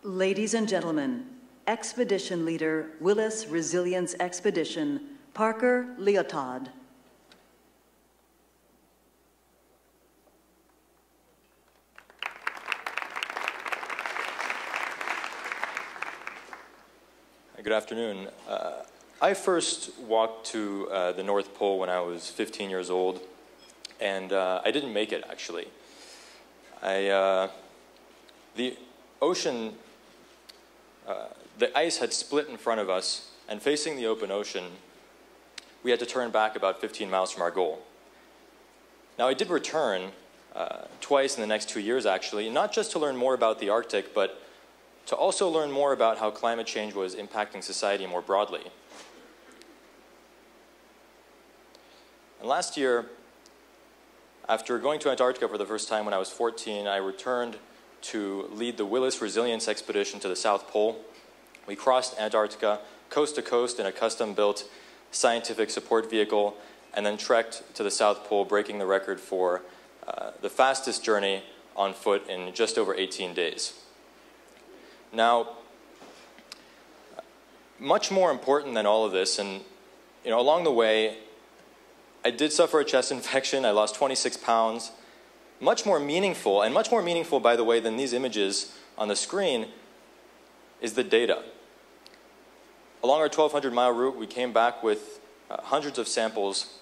Ladies and gentlemen, Expedition Leader, Willis Resilience Expedition, Parker Leotard. Good afternoon. I first walked to the North Pole when I was 15 years old, and I didn't make it, actually. The ocean, the ice had split in front of us, and facing the open ocean, we had to turn back about 15 miles from our goal. Now, I did return twice in the next 2 years, actually, not just to learn more about the Arctic, but to also learn more about how climate change was impacting society more broadly. And last year, after going to Antarctica for the first time when I was 14, I returned to lead the Willis Resilience Expedition to the South Pole. We crossed Antarctica coast to coast in a custom-built scientific support vehicle, and then trekked to the South Pole, breaking the record for the fastest journey on foot in just over 18 days. Now, much more important than all of this, and along the way, I did suffer a chest infection. I lost 26 pounds. Much more meaningful, and much more meaningful, by the way, than these images on the screen, is the data. Along our 1,200-mile route, we came back with hundreds of samples,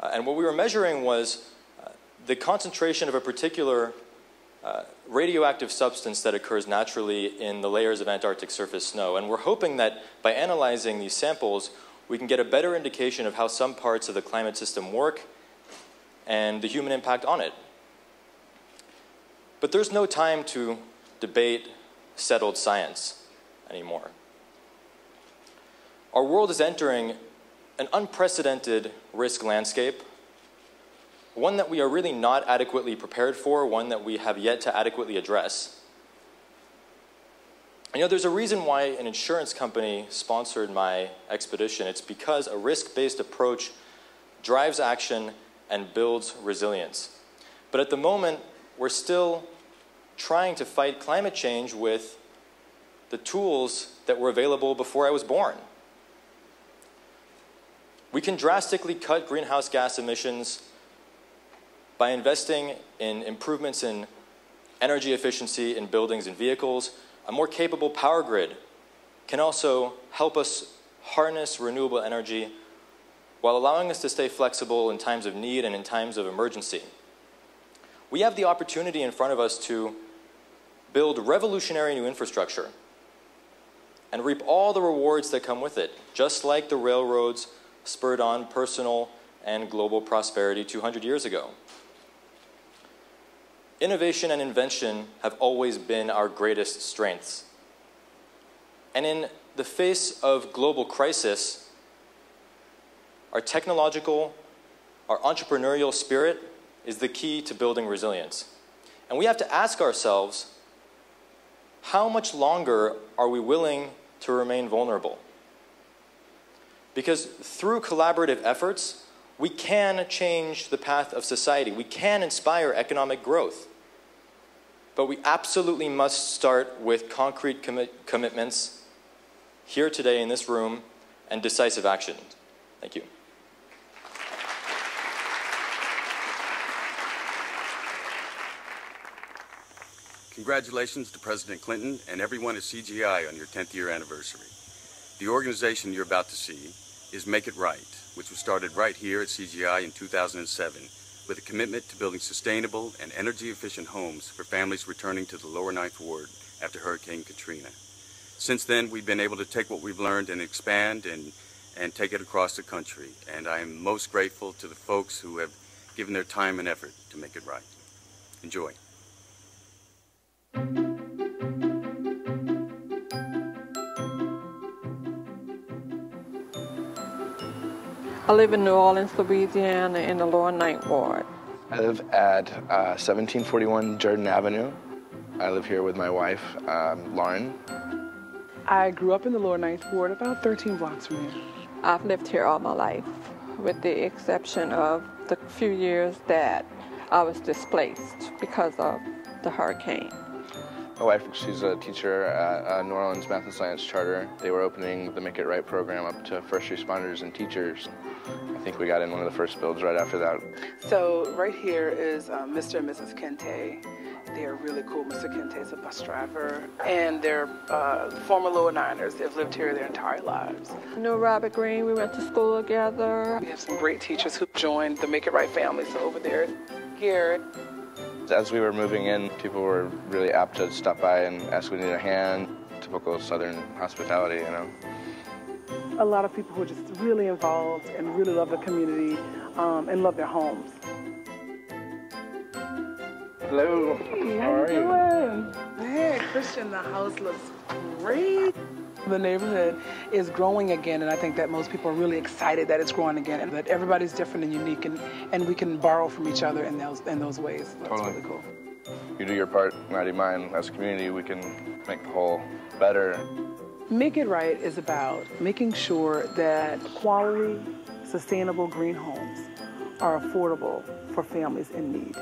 and what we were measuring was the concentration of a particular radioactive substance that occurs naturally in the layers of Antarctic surface snow. And we're hoping that by analyzing these samples, we can get a better indication of how some parts of the climate system work and the human impact on it. But there's no time to debate settled science anymore. Our world is entering an unprecedented risk landscape, one that we are really not adequately prepared for, one that we have yet to adequately address. There's a reason why an insurance company sponsored my expedition. It's because a risk-based approach drives action and builds resilience. But at the moment, we're still trying to fight climate change with the tools that were available before I was born. We can drastically cut greenhouse gas emissions by investing in improvements in energy efficiency in buildings and vehicles. A more capable power grid can also help us harness renewable energy while allowing us to stay flexible in times of need and in times of emergency. We have the opportunity in front of us to build revolutionary new infrastructure and reap all the rewards that come with it, just like the railroads spurred on personal and global prosperity 200 years ago. Innovation and invention have always been our greatest strengths. And in the face of global crisis, our technological, our entrepreneurial spirit is the key to building resilience. And we have to ask ourselves, how much longer are we willing to remain vulnerable? Because through collaborative efforts, we can change the path of society. We can inspire economic growth. But we absolutely must start with concrete commitments here today in this room and decisive action. Thank you. Congratulations to President Clinton and everyone at CGI on your 10th year anniversary. The organization you're about to see is Make It Right, which was started right here at CGI in 2007 with a commitment to building sustainable and energy-efficient homes for families returning to the lower Ninth Ward after Hurricane Katrina. Since then, we've been able to take what we've learned and expand and take it across the country. And I am most grateful to the folks who have given their time and effort to make it right. Enjoy. I live in New Orleans, Louisiana, in the lower Ninth Ward. I live at 1741 Jordan Avenue. I live here with my wife, Lauren. I grew up in the lower Ninth Ward, about 13 blocks from here. I've lived here all my life, with the exception of the few years that I was displaced because of the hurricane. My wife, she's a teacher at New Orleans Math and Science Charter. They were opening the Make It Right program up to first responders and teachers. I think we got in one of the first builds right after that. So right here is Mr. and Mrs. Kente. They're really cool. Mr. Kente's a bus driver, and they're former Lower Niners. They've lived here their entire lives. I know Robert Green, we went to school together. We have some great teachers who joined the Make It Right family, so over there, here. As we were moving in, people were really apt to stop by and ask if we needed a hand. Typical Southern hospitality, you know. A lot of people who are just really involved and really love the community and love their homes. Hello. How are you? Hey, Christian, the house looks great. The neighborhood is growing again, and I think that most people are really excited that it's growing again, and that everybody's different and unique, and we can borrow from each other in those ways. That's Totally. really cool. You do your part, and I do mine. As a community, we can make the whole better. Make It Right is about making sure that quality, sustainable green homes are affordable for families in need.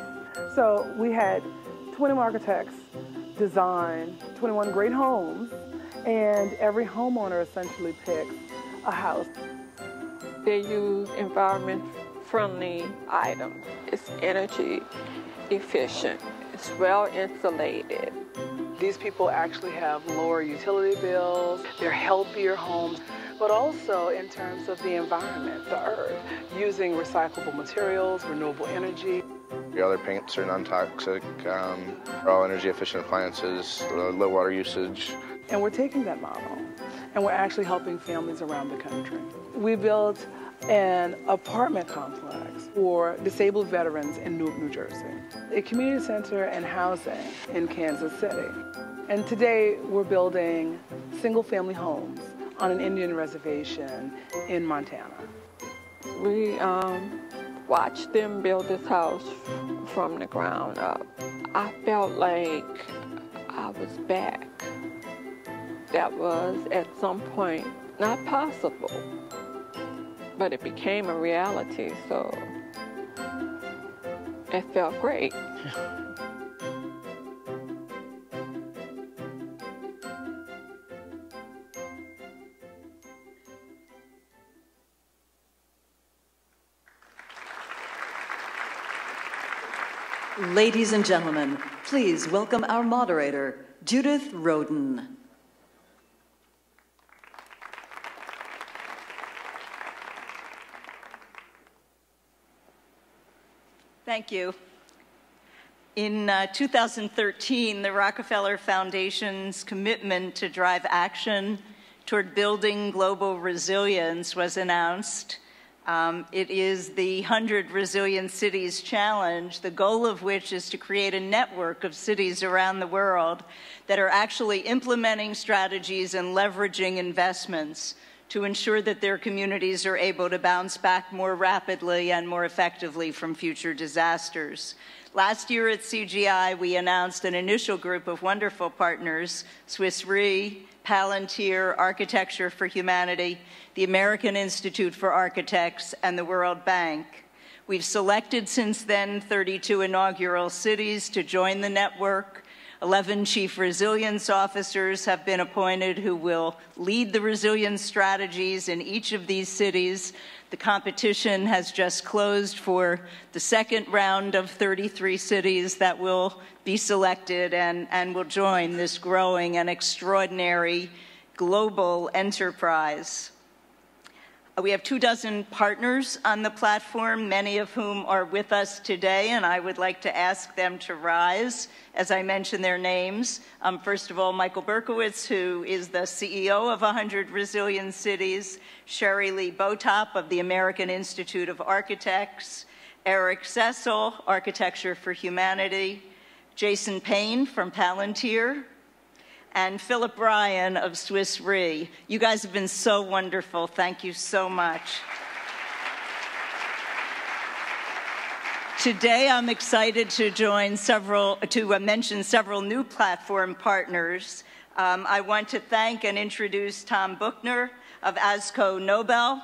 So we had 21 architects design 21 great homes, and every homeowner essentially picks a house. They use environment-friendly items. It's energy efficient. It's well insulated. These people actually have lower utility bills, they're healthier homes, but also in terms of the environment, the earth, using recyclable materials, renewable energy. The other paints are non-toxic, all energy-efficient appliances, low water usage. And we're taking that model, and we're actually helping families around the country. We built an apartment complex for disabled veterans in Newark, New Jersey, a community center and housing in Kansas City. And today we're building single-family homes on an Indian reservation in Montana. We watched them build this house from the ground up. I felt like I was back. That was at some point not possible, but it became a reality, so it felt great. Ladies and gentlemen, please welcome our moderator, Judith Roden. Thank you. In 2013, the Rockefeller Foundation's commitment to drive action toward building global resilience was announced. It is the 100 Resilient Cities Challenge, the goal of which is to create a network of cities around the world that are actually implementing strategies and leveraging investments to ensure that their communities are able to bounce back more rapidly and more effectively from future disasters. Last year at CGI, we announced an initial group of wonderful partners, Swiss Re, Palantir, Architecture for Humanity, the American Institute for Architects, and the World Bank. We've selected since then 32 inaugural cities to join the network. 11 chief resilience officers have been appointed who will lead the resilience strategies in each of these cities. The competition has just closed for the second round of 33 cities that will be selected and will join this growing and extraordinary global enterprise. We have 24 partners on the platform, many of whom are with us today, and I would like to ask them to rise as I mention their names. First of all, Michael Berkowitz, who is the CEO of 100 Resilient Cities, Sherry Lee Botop of the American Institute of Architects, Eric Cecil, Architecture for Humanity, Jason Payne from Palantir, and Philip Ryan of Swiss Re. You guys have been so wonderful. Thank you so much. Today, I'm excited to mention several new platform partners. I want to thank and introduce Tom Buchner of ASCO Nobel,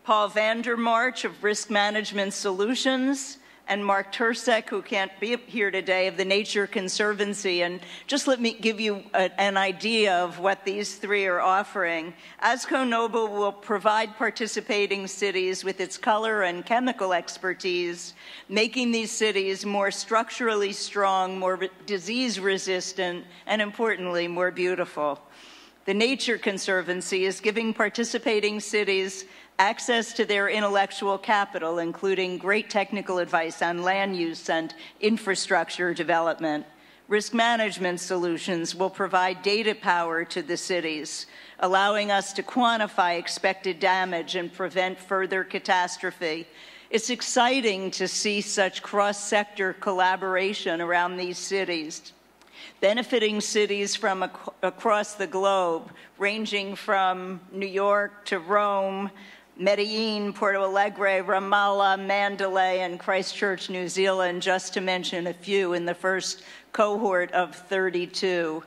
Paul Vandermarch of Risk Management Solutions, and Mark Tursek, who can't be here today, of the Nature Conservancy. And just let me give you an idea of what these three are offering. ASCO Nobel will provide participating cities with its color and chemical expertise, making these cities more structurally strong, more disease-resistant, and importantly, more beautiful. The Nature Conservancy is giving participating cities access to their intellectual capital, including great technical advice on land use and infrastructure development. Risk management solutions will provide data power to the cities, allowing us to quantify expected damage and prevent further catastrophe. It's exciting to see such cross-sector collaboration around these cities, benefiting cities from across the globe, ranging from New York to Rome, Medellin, Porto Alegre, Ramallah, Mandalay, and Christchurch, New Zealand, just to mention a few in the first cohort of 32.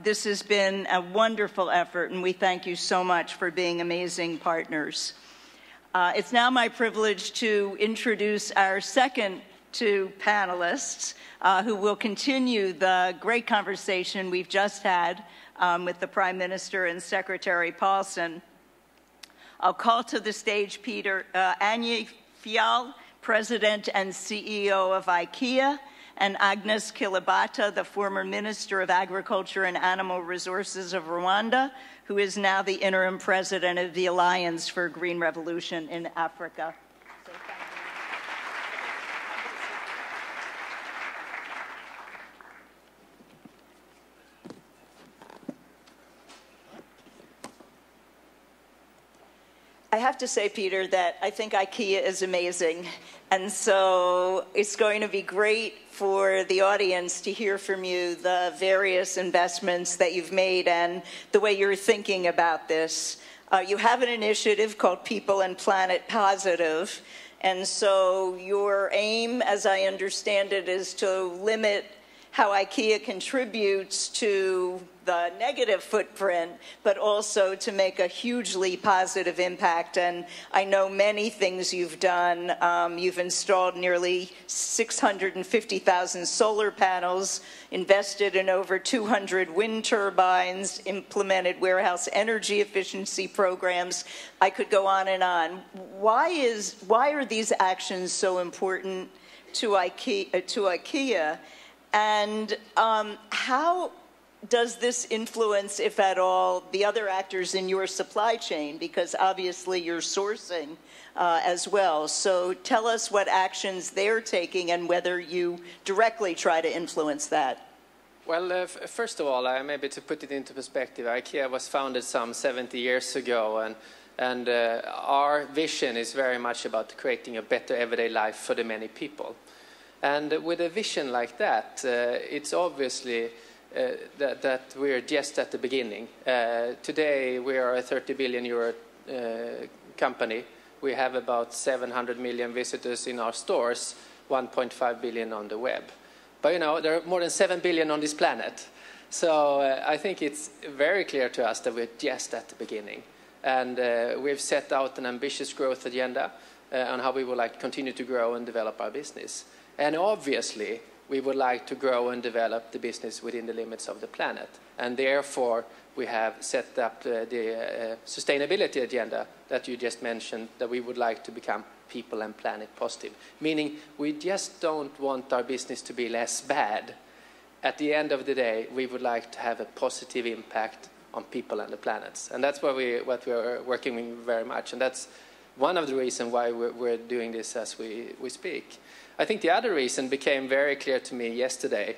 This has been a wonderful effort, and we thank you so much for being amazing partners. It's now my privilege to introduce our second two panelists who will continue the great conversation we've just had with the Prime Minister and Secretary Paulson. I'll call to the stage Anja Fial, President and CEO of IKEA, and Agnes Kilibata, the former Minister of Agriculture and Animal Resources of Rwanda, who is now the interim president of the Alliance for Green Revolution in Africa. So thank you. I have to say, Peter, that I think IKEA is amazing. And so it's going to be great for the audience to hear from you the various investments that you've made and the way you're thinking about this. You have an initiative called People and Planet Positive. And so your aim, as I understand it, is to limit how IKEA contributes to the negative footprint, but also to make a hugely positive impact. And I know many things you've done. You've installed nearly 650,000 solar panels, invested in over 200 wind turbines, implemented warehouse energy efficiency programs. I could go on and on. Why are these actions so important to IKEA? And how does this influence, if at all, the other actors in your supply chain? Because obviously you're sourcing as well. So tell us what actions they're taking and whether you directly try to influence that. Well, first of all, maybe to put it into perspective, IKEA was founded some 70 years ago, and our vision is very much about creating a better everyday life for the many people. And with a vision like that, it's obviously that we're just at the beginning. Today, we are a 30 billion euro company. We have about 700 million visitors in our stores, 1.5 billion on the web. But, you know, there are more than 7 billion on this planet. So I think it's very clear to us that we're just at the beginning. And we've set out an ambitious growth agenda on how we would like to continue to grow and develop our business. And obviously, we would like to grow and develop the business within the limits of the planet. And therefore, we have set up the sustainability agenda that you just mentioned, that we would like to become people and planet positive. Meaning, we just don't want our business to be less bad. At the end of the day, we would like to have a positive impact on people and the planets. And that's what we're working with very much. And that's one of the reasons why we're doing this as we speak. I think the other reason became very clear to me yesterday.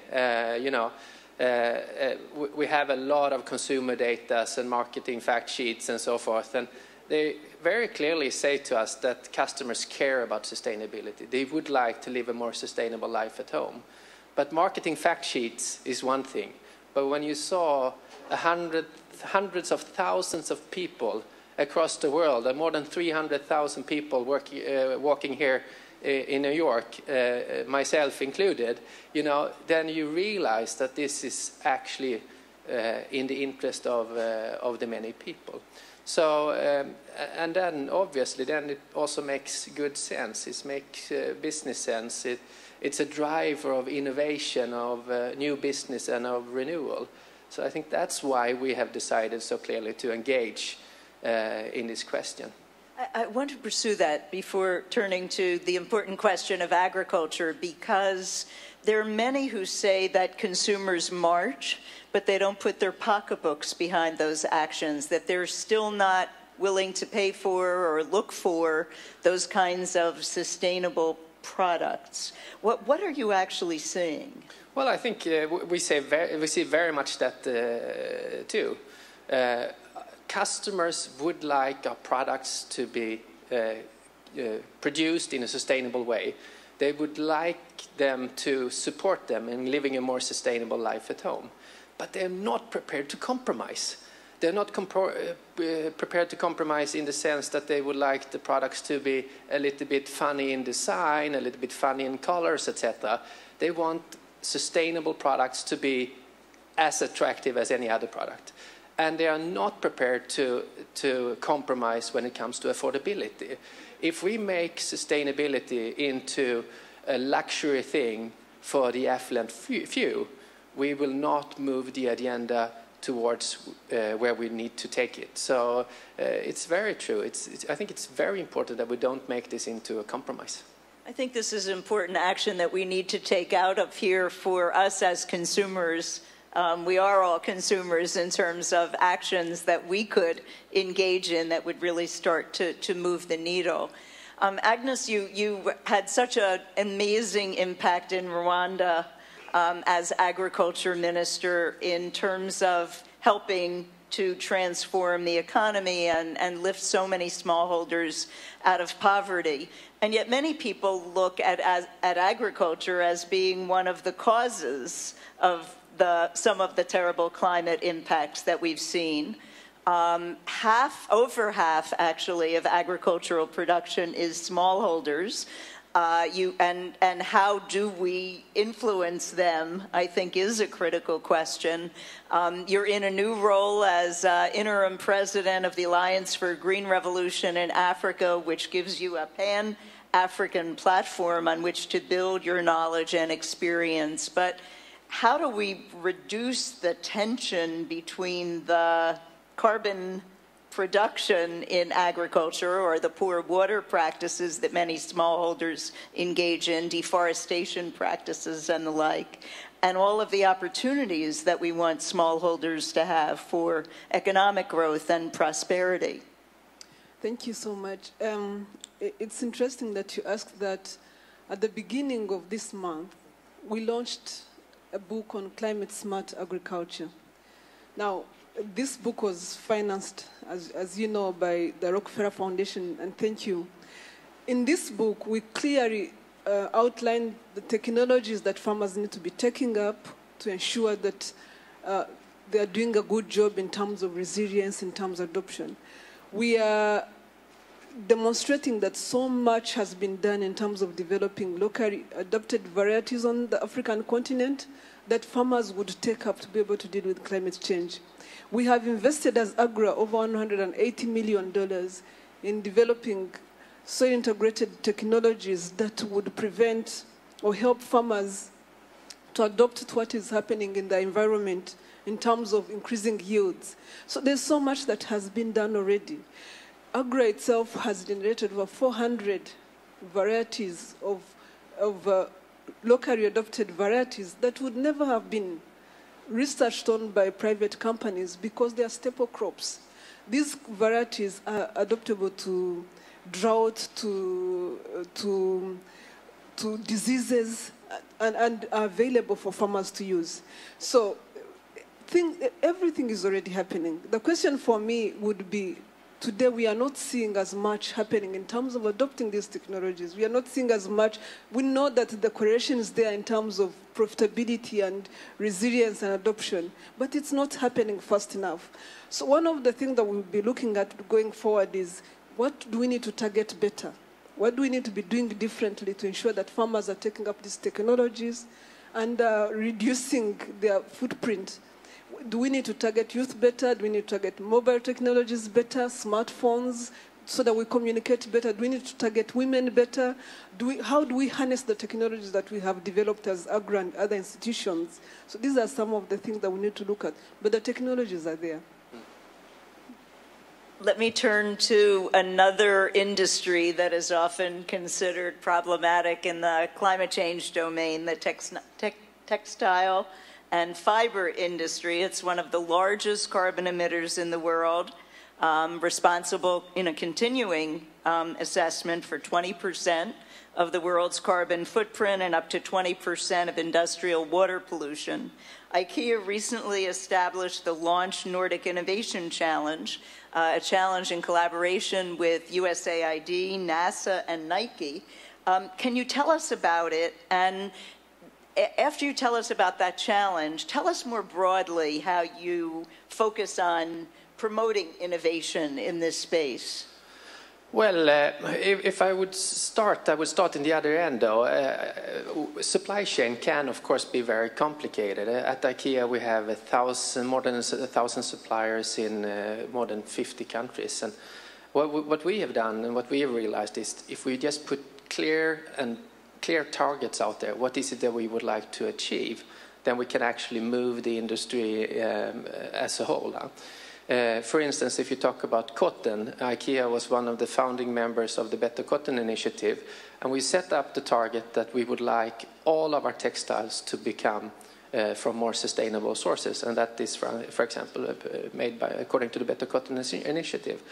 We have a lot of consumer data and marketing fact sheets and so forth, and they very clearly say to us that customers care about sustainability. They would like to live a more sustainable life at home. But marketing fact sheets is one thing. But when you saw hundreds of thousands of people across the world, and more than 300,000 people walking here in New York, myself included, you know, then you realize that this is actually in the interest of the many people. So, and then obviously, then it also makes good sense. It makes business sense. It's a driver of innovation, of new business, and of renewal. So I think that's why we have decided so clearly to engage in this question. I want to pursue that before turning to the important question of agriculture, because there are many who say that consumers march, but they don't put their pocketbooks behind those actions, that they're still not willing to pay for or look for those kinds of sustainable products. What are you actually seeing? Well, I think we see very much that too. Customers would like our products to be produced in a sustainable way. They would like them to support them in living a more sustainable life at home. But they're not prepared to compromise. They're not prepared to compromise in the sense that they would like the products to be a little bit funny in design, a little bit funny in colors, etc. They want sustainable products to be as attractive as any other product. And they are not prepared to compromise when it comes to affordability. If we make sustainability into a luxury thing for the affluent few, we will not move the agenda towards where we need to take it. So it's very true. I think it's very important that we don't make this into a compromise. I think this is important action that we need to take out of here for us as consumers. We are all consumers in terms of actions that we could engage in that would really start to move the needle. Agnes, you had such an amazing impact in Rwanda as agriculture minister in terms of helping to transform the economy and lift so many smallholders out of poverty. And yet many people look at agriculture as being one of the causes of some of the terrible climate impacts that we've seen. Over half, actually, of agricultural production is smallholders. And how do we influence them, I think, is a critical question. You're in a new role as interim president of the Alliance for Green Revolution in Africa, which gives you a pan-African platform on which to build your knowledge and experience. But how do we reduce the tension between the carbon production in agriculture or the poor water practices that many smallholders engage in, deforestation practices and the like, and all of the opportunities that we want smallholders to have for economic growth and prosperity? Thank you so much. It's interesting that you asked that. At the beginning of this month, we launched a book on climate-smart agriculture. Now, this book was financed, as you know, by the Rockefeller Foundation, and thank you. In this book, we clearly outlined the technologies that farmers need to be taking up to ensure that they are doing a good job in terms of resilience, in terms of adoption. We are demonstrating that so much has been done in terms of developing locally adapted varieties on the African continent that farmers would take up to be able to deal with climate change. We have invested as AGRA over $180 million in developing soil-integrated technologies that would prevent or help farmers to adopt to what is happening in the environment in terms of increasing yields. So there's so much that has been done already. AGRA itself has generated over 400 varieties of locally adopted varieties that would never have been researched on by private companies because they are staple crops. These varieties are adaptable to drought, to diseases, and are available for farmers to use. So everything is already happening. The question for me would be, today we are not seeing as much happening in terms of adopting these technologies. We are not seeing as much. We know that the correlation is there in terms of profitability and resilience and adoption, but it's not happening fast enough. So one of the things that we'll be looking at going forward is, what do we need to target better? What do we need to be doing differently to ensure that farmers are taking up these technologies and reducing their footprint? do we need to target youth better? Do we need to target mobile technologies better, smartphones, so that we communicate better? Do we need to target women better? How do we harness the technologies that we have developed as AGRA and other institutions? So these are some of the things that we need to look at. But the technologies are there. Let me turn to another industry that is often considered problematic in the climate change domain, the textile and fiber industry. It's one of the largest carbon emitters in the world, responsible in a continuing assessment for 20% of the world's carbon footprint and up to 20% of industrial water pollution. IKEA recently established the Launch Nordic Innovation Challenge, a challenge in collaboration with USAID, NASA, and Nike. Can you tell us about it? And after you tell us about that challenge, tell us more broadly how you focus on promoting innovation in this space. Well, if I would start, I would start in the other end, though. Supply chain can, of course, be very complicated. At IKEA, we have more than 1,000 suppliers in more than 50 countries. And what we have done and what we have realized is if we just put clear targets out there, what is it that we would like to achieve, then we can actually move the industry as a whole. For instance, if you talk about cotton, IKEA was one of the founding members of the Better Cotton Initiative, and we set up the target that we would like all of our textiles to become from more sustainable sources, and that is, for example, made according to the Better Cotton Initiative.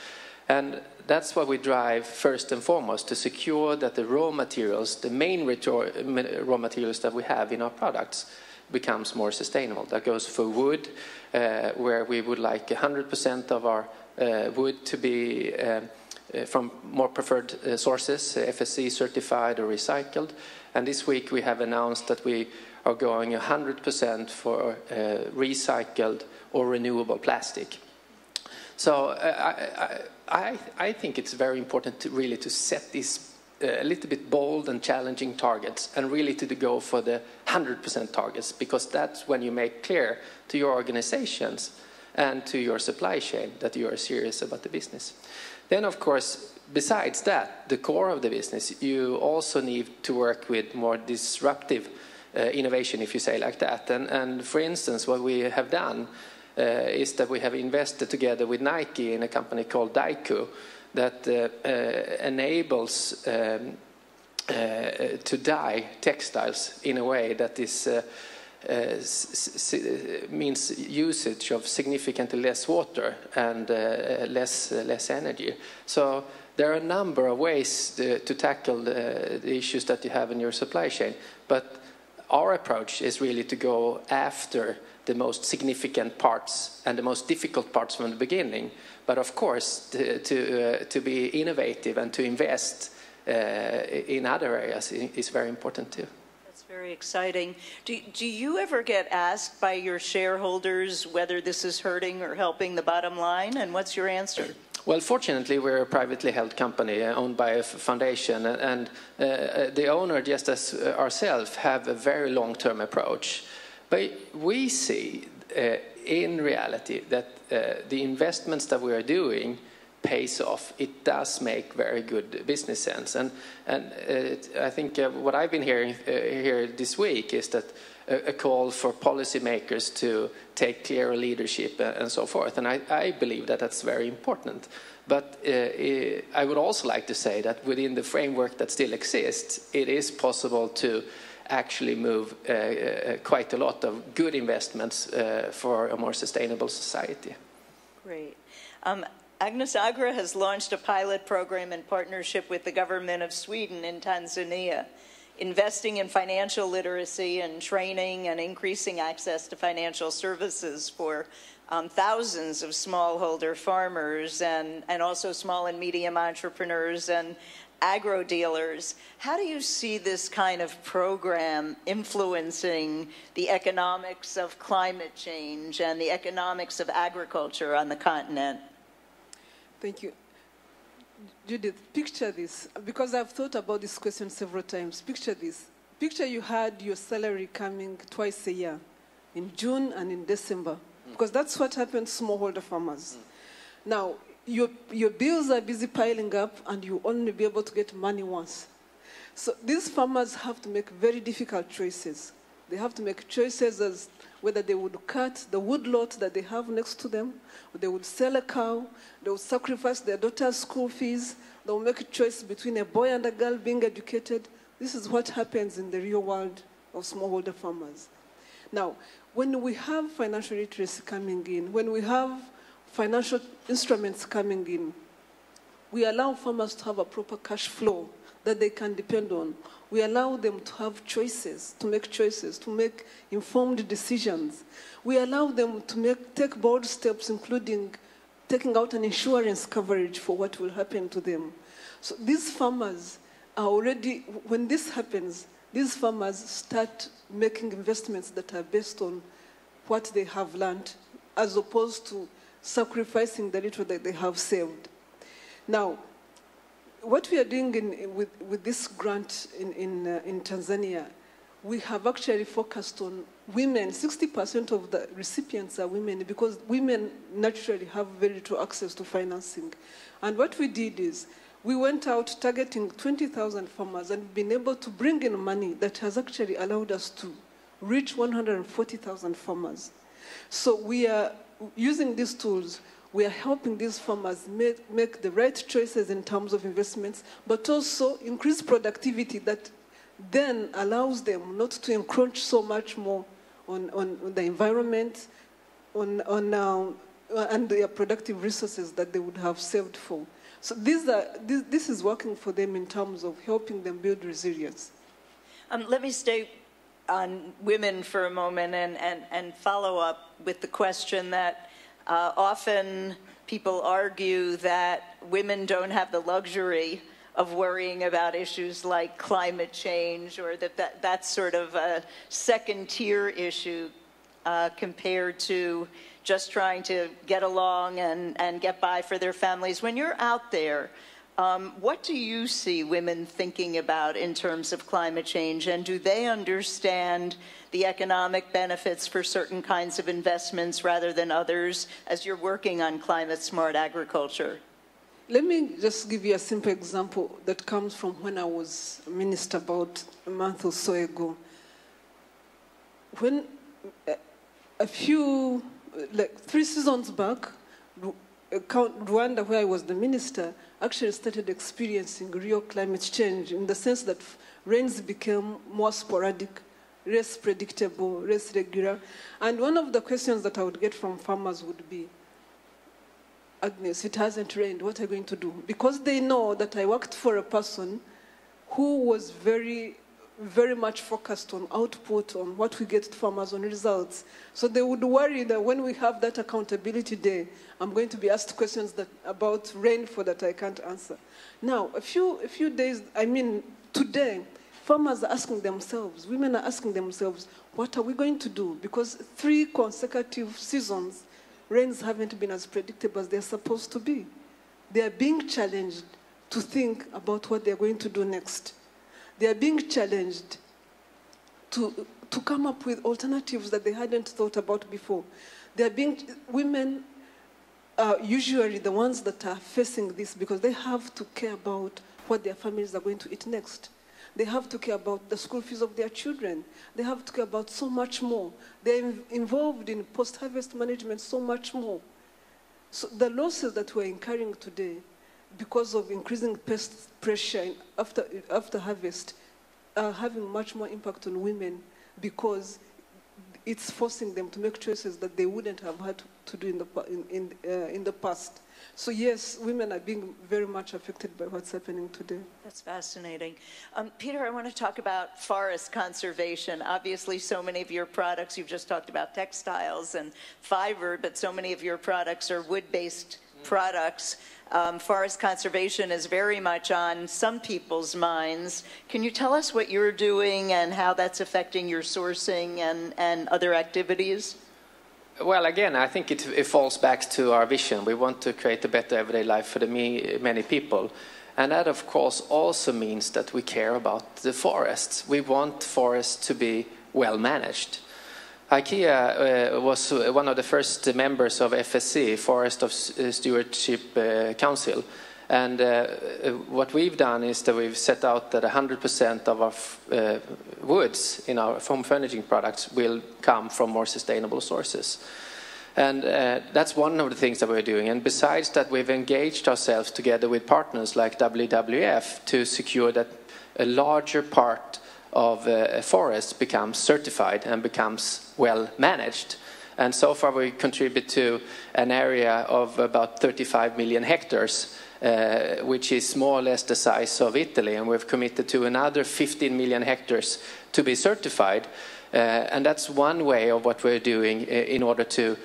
And that's what we drive first and foremost, to secure that the raw materials, the main raw materials that we have in our products, becomes more sustainable. That goes for wood, where we would like 100% of our wood to be from more preferred sources, FSC certified or recycled. And this week we have announced that we are going 100% for recycled or renewable plastic. So I think it's very important to really to set these a little bit bold and challenging targets, and really to go for the 100% targets, because that's when you make clear to your organizations and to your supply chain that you are serious about the business. Then, of course, besides that, the core of the business, you also need to work with more disruptive innovation, if you say like that. And for instance, what we have done is that we have invested together with Nike in a company called Daiku, that enables to dye textiles in a way that is means usage of significantly less water and less energy. So there are a number of ways to tackle the issues that you have in your supply chain, but our approach is really to go after the most significant parts and the most difficult parts from the beginning. But of course, to be innovative and to invest in other areas is very important too. That's very exciting. Do you ever get asked by your shareholders whether this is hurting or helping the bottom line? And what's your answer? Well, fortunately, we're a privately held company owned by a foundation, and the owner, just as ourselves, have a very long-term approach. But we see in reality that the investments that we are doing pays off. It does make very good business sense. And I think what I've been hearing here this week is that a call for policymakers to take clearer leadership and so forth. And I believe that that's very important. But I would also like to say that within the framework that still exists, it is possible to actually move quite a lot of good investments for a more sustainable society. Great. Agnes Agra has launched a pilot program in partnership with the government of Sweden in Tanzania, investing in financial literacy and training and increasing access to financial services for thousands of smallholder farmers and also small and medium entrepreneurs and agro dealers. How do you see this kind of program influencing the economics of climate change and the economics of agriculture on the continent? Thank you. Judith, picture this, because I've thought about this question several times. Picture this. Picture you had your salary coming twice a year, in June and in December. because that's what happens to smallholder farmers. Now, your bills are busy piling up, and you only be able to get money once. So these farmers have to make very difficult choices. They have to make choices as whether they would cut the woodlot that they have next to them, or they would sell a cow, they would sacrifice their daughter's school fees, they will make a choice between a boy and a girl being educated. This is what happens in the real world of smallholder farmers. Now, when we have financial literacy coming in, when we have financial instruments coming in, we allow farmers to have a proper cash flow that they can depend on. We allow them to have choices, to make informed decisions. We allow them to take bold steps, including taking out an insurance coverage for what will happen to them. So these farmers are already, when this happens, these farmers start making investments that are based on what they have learned, as opposed to sacrificing the little that they have saved. Now, what we are doing with this grant in Tanzania, we have actually focused on women. 60% of the recipients are women, because women naturally have very little access to financing. And what we did is, we went out targeting 20,000 farmers and been able to bring in money that has actually allowed us to reach 140,000 farmers. So we are using these tools. We are helping these farmers make the right choices in terms of investments, but also increase productivity that then allows them not to encroach so much more on the environment, and their productive resources that they would have saved for. So this is working for them in terms of helping them build resilience. Let me stay on women for a moment and follow up with the question that often people argue that women don't have the luxury of worrying about issues like climate change, or that's sort of a second-tier issue compared to just trying to get along and get by for their families. When you're out there, what do you see women thinking about in terms of climate change, and do they understand the economic benefits for certain kinds of investments rather than others as you're working on climate-smart agriculture? Let me just give you a simple example that comes from when I was a minister about a month or so ago. When like 3 seasons back, Rwanda, where I was the minister, actually started experiencing real climate change, in the sense that rains became more sporadic, less predictable, less regular. And one of the questions that I would get from farmers would be, Agnes, it hasn't rained, what are you going to do? Because they know that I worked for a person who was very, very much focused on output, on what we get to farmers, on results. So they would worry that when we have that accountability day, I'm going to be asked questions about rainfall that I can't answer. Now, a few days, today, farmers are asking themselves, women are asking themselves, what are we going to do? Because 3 consecutive seasons, rains haven't been as predictable as they're supposed to be. They are being challenged to think about what they're going to do next. They are being challenged to come up with alternatives that they hadn't thought about before. Women are usually the ones that are facing this, because they have to care about what their families are going to eat next. They have to care about the school fees of their children. They have to care about so much more. They're involved in post-harvest management so much more. So the losses that we're incurring today, because of increasing pest pressure after harvest, are having much more impact on women, because it's forcing them to make choices that they wouldn't have had to do in the past. So yes, women are being very much affected by what's happening today. That's fascinating. Peter, I want to talk about forest conservation. Obviously, so many of your products, you've just talked about textiles and fiber, but so many of your products are wood-based products. Forest conservation is very much on some people's minds. Can you tell us what you're doing and how that's affecting your sourcing and other activities? Well, again, I think it falls back to our vision. We want to create a better everyday life for the many people. And that, of course, also means that we care about the forests. We want forests to be well managed. IKEA was one of the first members of FSC, Forest of Stewardship Council. And what we've done is that we've set out that 100% of our woods in our home furnishing products will come from more sustainable sources. And that's one of the things that we're doing. And besides that, we've engaged ourselves together with partners like WWF to secure that a larger part of forests becomes certified and becomes well managed. And so far we contribute to an area of about 35 million hectares, which is more or less the size of Italy, and we've committed to another 15 million hectares to be certified. And that's one way of what we're doing in order to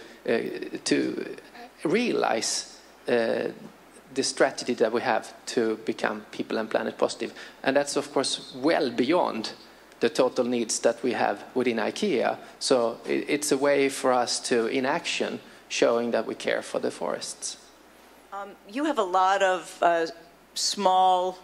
realize the strategy that we have to become people and planet positive. And that's, of course, well beyond the total needs that we have within IKEA. So it's a way for us to, in action, showing that we care for the forests. You have a lot of small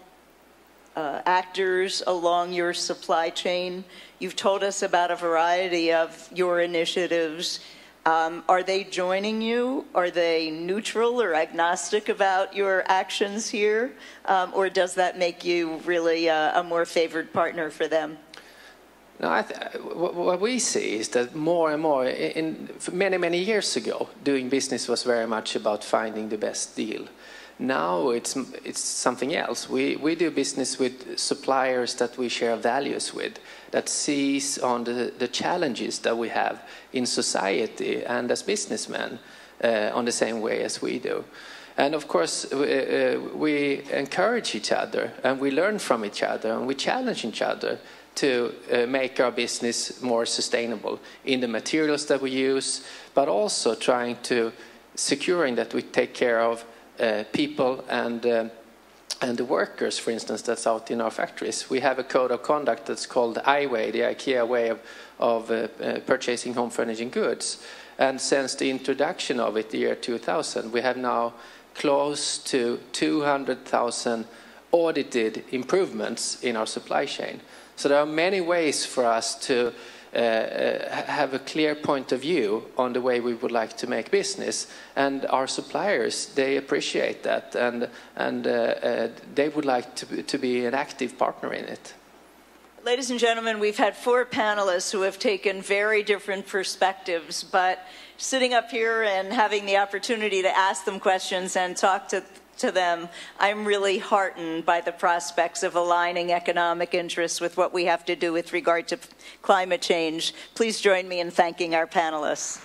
actors along your supply chain. You've told us about a variety of your initiatives. Are they joining you? Are they neutral or agnostic about your actions here? Or does that make you really a more favored partner for them? No, what we see is that more and more, many years ago, doing business was very much about finding the best deal. Now it's something else. We do business with suppliers that we share values with, that sees on the challenges that we have in society and as businessmen on the same way as we do. And of course, we encourage each other, and we learn from each other, and we challenge each other to make our business more sustainable in the materials that we use, but also trying to securing that we take care of people and the workers, for instance, that's out in our factories. We have a code of conduct that's called the I-Way, the IKEA way of purchasing home furnishing goods. And since the introduction of it, the year 2000, we have now close to 200,000 audited improvements in our supply chain. So there are many ways for us to have a clear point of view on the way we would like to make business, and our suppliers, they appreciate that, and they would like to be an active partner in it. Ladies and gentlemen, we've had 4 panelists who have taken very different perspectives, but sitting up here and having the opportunity to ask them questions and talk to them, I'm really heartened by the prospects of aligning economic interests with what we have to do with regard to climate change. Please join me in thanking our panelists.